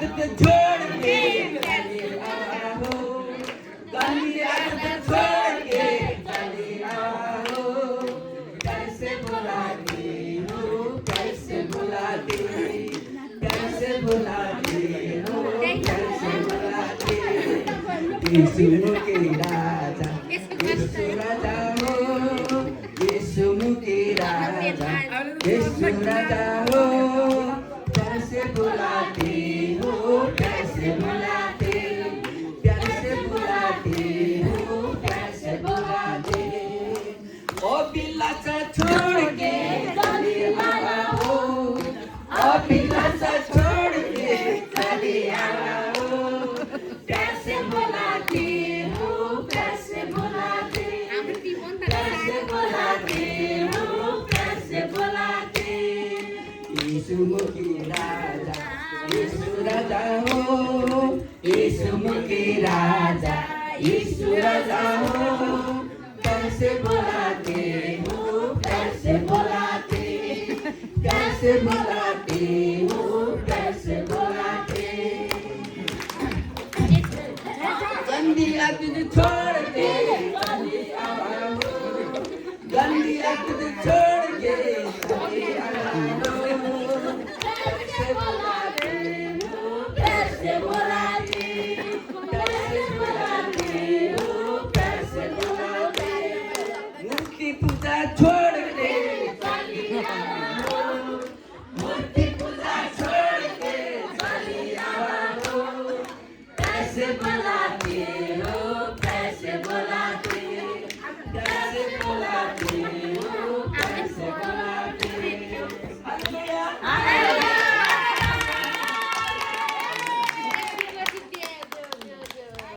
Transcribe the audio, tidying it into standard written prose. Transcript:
आदत छोड़ के चली आओ, गंदी आदत छोड़ के चली आओ। कैसे बुलाती हूँ, कैसे बुलाती, कैसे बुलाती हूँ, कैसे बुलाती। यीशु के राजा, यीशु राजा हो, यीशु के राजा, यीशु राजा हो। कैसे बुलाती हूँ, कैसे बुलाती, कैसे बुलाती हूँ, कैसे बुलाती। ओ बिलासा छोड़ के चली आओ, ओ बिलासा छोड़ के चली आओ। कैसे बुलाती हूँ, कैसे बुलाती, कैसे बुलाती हूँ, कैसे बुलाती। यीशु मुखी राजा, यीशु राजा हो, यीशु मुखी राजा, यीशु राजा हो। कैसे बुलाती हूँ, कैसे बुलाती, कैसे बुलाती हूँ, कैसे बुलाती। गंदी आदत छोड़ के चली आओ, गंदी आदत छोड़ के चली आओ। कैसे बुलाती हूँ, कैसे बुलाती, कैसे बुलाती हूँ, कैसे बुलाती। मूर्ति पूजा छोड़ के चली आओ, मूर्ति पूजा छोड़ के चली आओ। कैसे बुला